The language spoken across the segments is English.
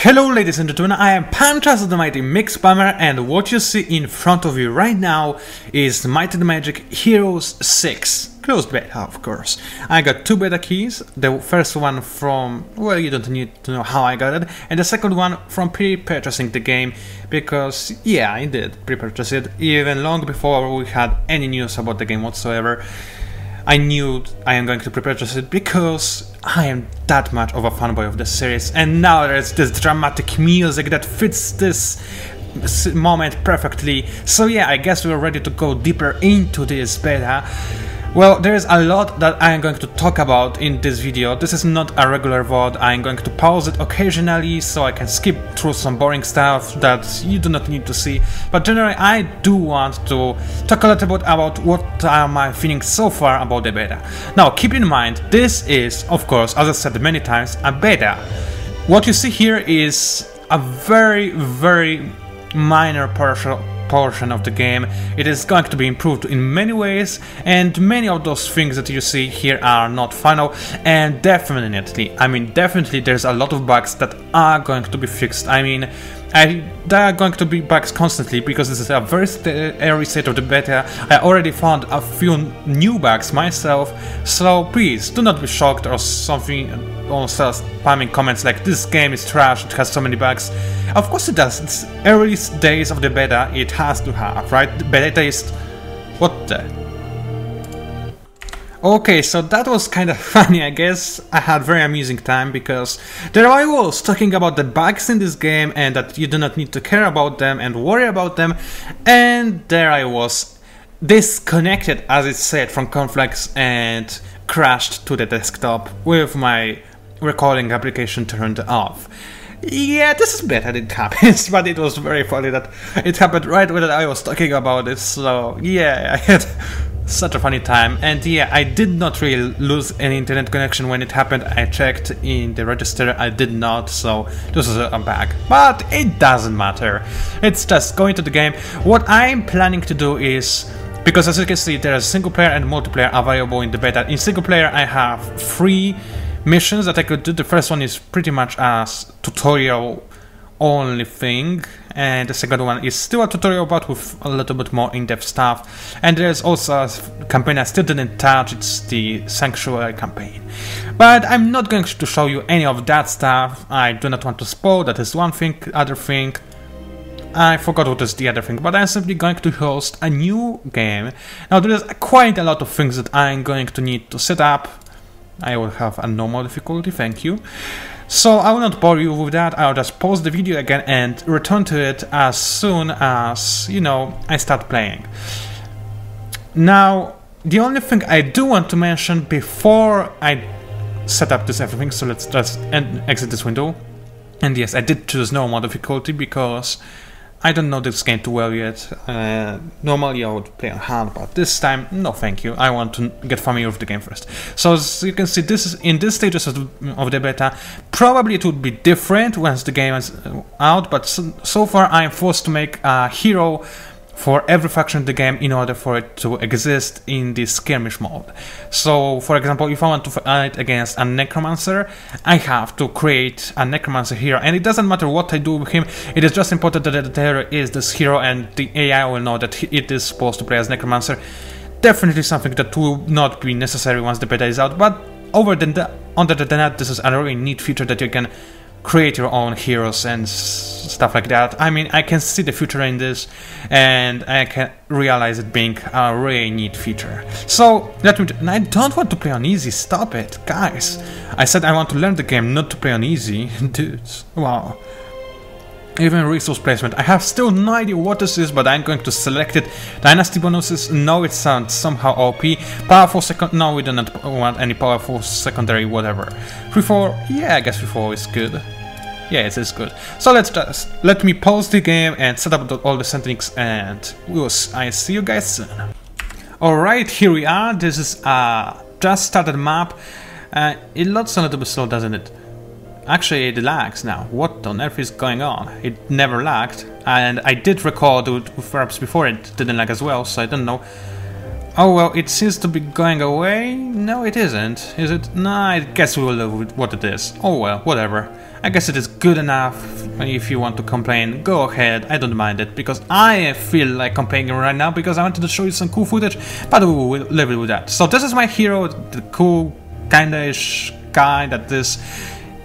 Hello ladies and gentlemen, I am PANCZASU, the mighty mix spammer, and what you see in front of you right now is Might & Magic Heroes 6. Closed beta, of course. I got two beta keys, the first one from, well, you don't need to know how I got it, and the second one from pre-purchasing the game, because, yeah, I did pre-purchase it, even long before we had any news about the game whatsoever. I knew I am going to pre-purchase it because I am that much of a fanboy of the series, and now there's this dramatic music that fits this moment perfectly. So yeah, I guess we're ready to go deeper into this beta. Well, there's a lot that I am going to talk about in this video. This is not a regular VOD. I am going to pause it occasionally so I can skip through some boring stuff that you do not need to see. But generally, I do want to talk a little bit about what are my feelings so far about the beta. Now, keep in mind, this is, of course, as I said many times, a beta. What you see here is a very, very minor portion of the game. It is going to be improved in many ways, and many of those things that you see here are not final, and definitely there's a lot of bugs that are going to be fixed. There are going to be bugs constantly because this is a very early state of the beta. I already found a few new bugs myself, so please do not be shocked or something or start spamming comments like this game is trash, it has so many bugs. Of course it does, it's early days of the beta, it has to have, right? The beta is... what the... Okay, so that was kind of funny, I guess. I had very amusing time because there I was talking about the bugs in this game and that you do not need to care about them and worry about them, and there I was disconnected, as it said, from Conflex and crashed to the desktop with my recording application turned off. Yeah, this is bad that it happens, but it was very funny that it happened right when I was talking about it, so yeah, I had such a funny time. And yeah, I did not really lose any internet connection when it happened. I checked in the register, I did not, so this is a bug. But it doesn't matter, it's just going to the game. What I'm planning to do is, because as you can see, there is single player and multiplayer available in the beta. In single player I have 3 missions that I could do. The first one is pretty much a tutorial only thing, and the second one is still a tutorial but with a little bit more in-depth stuff. And there's also a campaign I still didn't touch, it's the Sanctuary campaign. But I'm not going to show you any of that stuff, I do not want to spoil, that is one thing. Other thing, I forgot what is the other thing, but I'm simply going to host a new game. Now there is quite a lot of things that I'm going to need to set up. I will have a normal difficulty, thank you. So I will not bore you with that, I'll just pause the video again and return to it as soon as, you know, I start playing. Now, the only thing I do want to mention before I set up this everything, so let's just exit this window. And yes, I did choose normal difficulty because I don't know this game too well yet. Normally I would play on hard, but this time, no thank you. I want to get familiar with the game first. So as you can see, this is in this stages of the beta. Probably it would be different once the game is out, but so far I am forced to make a hero for every faction in the game in order for it to exist in this skirmish mode. So, for example, if I want to fight against a Necromancer, I have to create a Necromancer hero, and it doesn't matter what I do with him, it is just important that there is this hero and the AI will know that it is supposed to play as Necromancer. Definitely something that will not be necessary once the beta is out, but under the net, this is a really neat feature that you can create your own heroes and stuff like that. I mean, I can see the future in this, and I can realize it being a really neat feature. So, I don't want to play on easy, stop it, guys. I said I want to learn the game, not to play on easy. Dudes, wow. Even resource placement, I have still no idea what this is, but I'm going to select it. Dynasty bonuses, no, it sounds somehow OP. Powerful second, no, we do not want any powerful secondary whatever. 3-4, yeah, I guess 3-4 is good. Yeah, it is good. So let me pause the game and set up all the settings, and I see you guys soon. Alright, here we are. This is a just started map. It loads a little bit slow, doesn't it? Actually, it lags now. What on earth is going on? It never lagged, and I did record with perhaps before it didn't lag as well, so I don't know. Oh well, it seems to be going away. No, it isn't. Is it? No, I guess we will live with what it is. Oh well, whatever. I guess it is good enough. If you want to complain, go ahead. I don't mind it, because I feel like complaining right now because I wanted to show you some cool footage, but we will live with that. So this is my hero, the cool kinda-ish guy that this...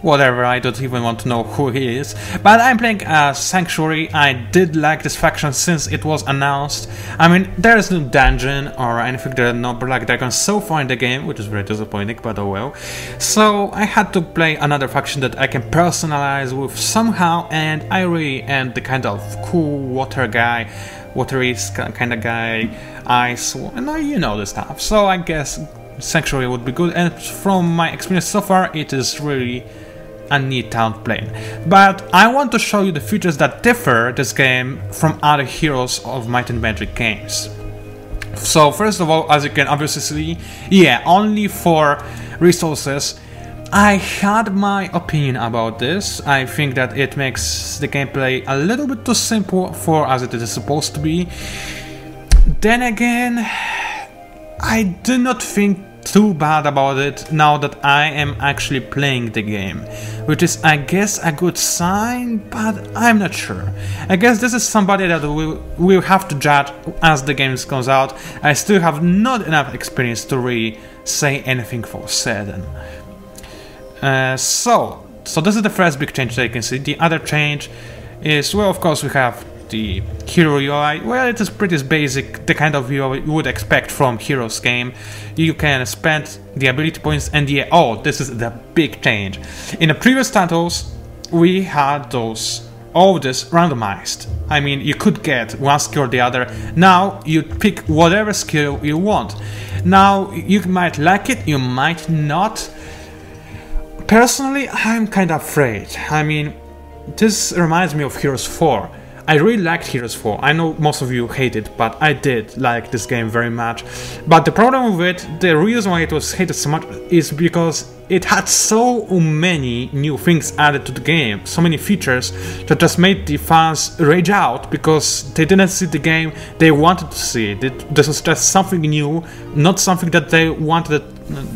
Whatever, I don't even want to know who he is. But I'm playing as Sanctuary. I did like this faction since it was announced. I mean, there is no dungeon or anything, there are no black dragons so far in the game, which is very disappointing, but oh well. So I had to play another faction that I can personalize with somehow, and I really am the kind of cool water guy, watery kind of guy, ice, and you know the stuff. So I guess Sanctuary would be good, and from my experience so far, it is really a neat town playing. But I want to show you the features that differ this game from other Heroes of Might and Magic games. So first of all, as you can obviously see, yeah, only for resources. I had my opinion about this. I think that it makes the gameplay a little bit too simple for as it is supposed to be. Then again, I do not think too bad about it now that I am actually playing the game, which is, I guess, a good sign, but I'm not sure. I guess this is somebody that we'll have to judge as the game comes out. I still have not enough experience to really say anything for certain. So this is the first big change that you can see. The other change is, well, of course we have the hero UI. Well, it is pretty basic, the kind of UI you would expect from Heroes game. You can spend the ability points, and yeah, oh, this is the big change. In the previous titles, we had all this randomized. I mean, you could get one skill or the other. Now, you pick whatever skill you want. Now, you might like it, you might not. Personally, I'm kind of afraid. I mean, this reminds me of Heroes 4. I really liked Heroes 4. I know most of you hate it, but I did like this game very much. But the problem with it, the reason why it was hated so much is because it had so many new things added to the game, so many features that just made the fans rage out because they didn't see the game they wanted to see. This was just something new, not something that they wanted,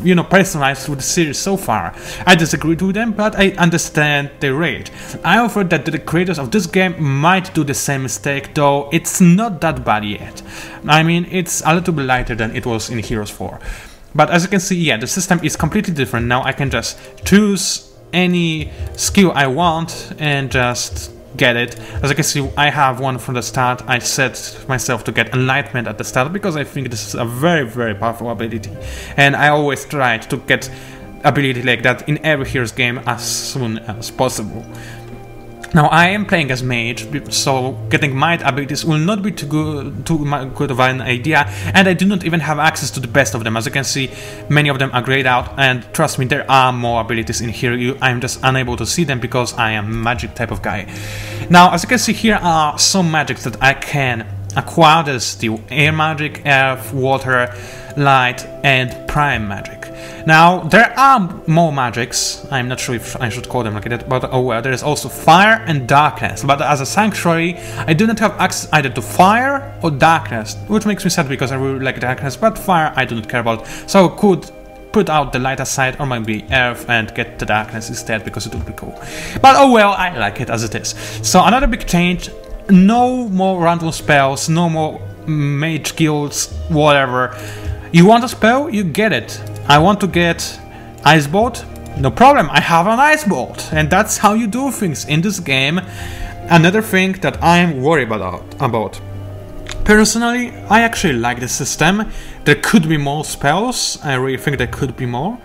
you know, personalized with the series so far. I disagreed with them, but I understand their rage. I offered that the creators of this game might do the same mistake, though it's not that bad yet. I mean, it's a little bit lighter than it was in Heroes 4. But as you can see, yeah, the system is completely different. Now I can just choose any skill I want and just get it. As you can see, I have one from the start. I set myself to get Enlightenment at the start because I think this is a very, very powerful ability. And I always try to get ability like that in every Heroes game as soon as possible. Now I am playing as mage, so getting might abilities will not be too good of an idea, and I do not even have access to the best of them. As you can see, many of them are grayed out, and trust me, there are more abilities in here. I'm just unable to see them because I am a magic type of guy. Now, as you can see, here are some magics that I can acquire. There's the air magic, earth, water, light, and prime magic. Now, there are more magics. I'm not sure if I should call them like that, but oh well, there is also fire and darkness. But as a sanctuary, I do not have access either to fire or darkness, which makes me sad because I really like darkness, but fire I do not care about. So I could put out the lighter side or maybe earth and get the darkness instead because it would be cool. But oh well, I like it as it is. So another big change, no more random spells, no more mage guilds, whatever. You want a spell, you get it. I want to get Ice Bolt, no problem, I have an Ice Bolt, and that's how you do things in this game. Another thing that I am worried about. Personally, I actually like the system. There could be more spells, I really think there could be more,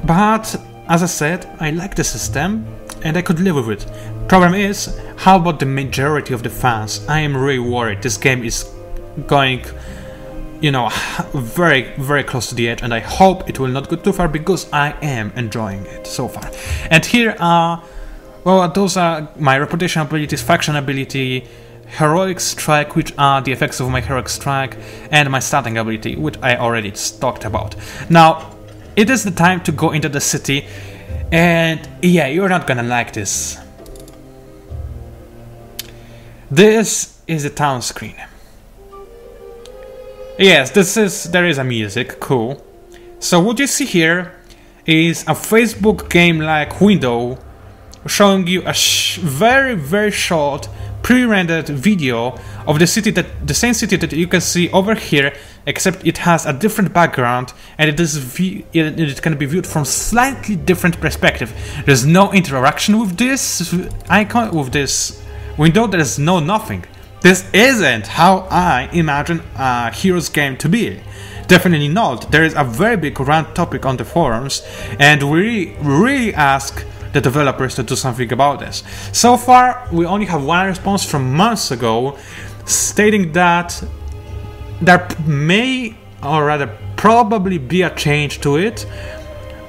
but as I said, I like the system and I could live with it. Problem is, how about the majority of the fans? I am really worried. This game is going, you know, very, very close to the edge, and I hope it will not go too far because I am enjoying it so far. And here are, well, those are my reputation abilities, faction ability, heroic strike, which are the effects of my heroic strike, and my starting ability, which I already talked about. Now, it is the time to go into the city, and yeah, you're not gonna like this. This is the town screen. Yes, there is a music, cool. So what you see here is a Facebook game-like window showing you a very, very short pre-rendered video of the same city that you can see over here, except it has a different background and it can be viewed from slightly different perspective. There's no interaction with this icon, with this window. There's no nothing. This isn't how I imagine a Heroes game to be. Definitely not. There is a very big rant topic on the forums, and we really ask the developers to do something about this. So far, we only have one response from months ago, stating that there may, or rather probably, be a change to it,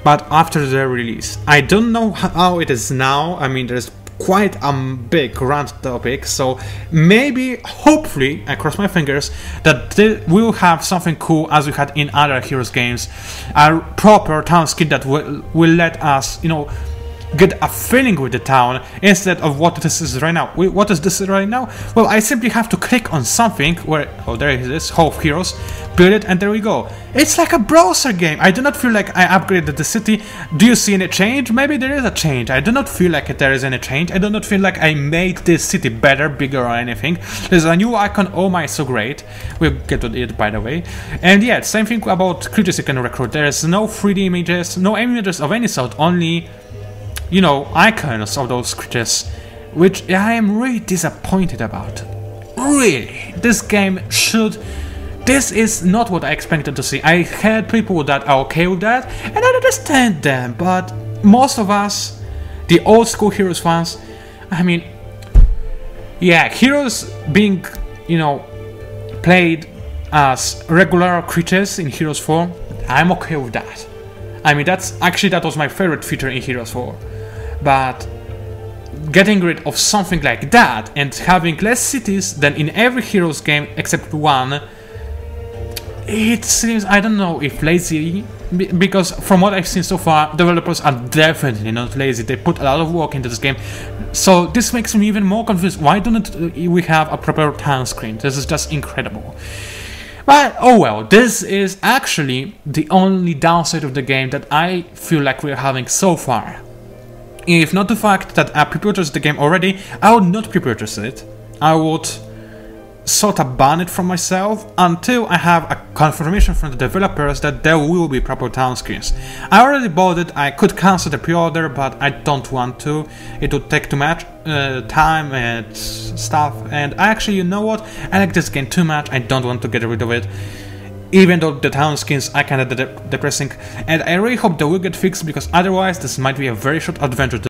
but after the release. I don't know how it is now. I mean, there's quite a big rant topic, so maybe, hopefully, I cross my fingers, that we'll have something cool as we had in other Heroes games, a proper town skin that will let us, you know, get a feeling with the town instead of what this is right now. What is this right now? Well, I simply have to click on something where, oh, there it is, Hall of Heroes, build it, and there we go. It's like a browser game. I do not feel like I upgraded the city. Do you see any change? Maybe there is a change. I do not feel like there is any change. I do not feel like I made this city better, bigger, or anything. There's a new icon. Oh my, so great. We'll get to it, by the way. And yeah, same thing about creatures you can recruit. There's no 3D images, no images of any sort, only, you know, icons of those creatures, which I am really disappointed about. Really, this is not what I expected to see. I had people that are okay with that, and I understand them, but most of us, the old school Heroes fans, I mean, yeah, Heroes being, you know, played as regular creatures in Heroes 4, I'm okay with that. I mean, that was my favorite feature in Heroes 4. But getting rid of something like that and having less cities than in every Heroes game except one, it seems, I don't know if lazy, because from what I've seen so far, developers are definitely not lazy. They put a lot of work into this game. So this makes me even more confused. Why don't we have a proper town screen? This is just incredible. But oh well, this is actually the only downside of the game that I feel like we're having so far. If not the fact that I pre-purchased the game already, I would not pre-purchase it. I would sort of ban it from myself until I have a confirmation from the developers that there will be proper town screens. I already bought it. I could cancel the pre-order, but I don't want to. It would take too much time and stuff, and actually, you know what? I like this game too much. I don't want to get rid of it. Even though the town skins are kinda depressing, and I really hope they will get fixed, because otherwise this might be a very short adventure.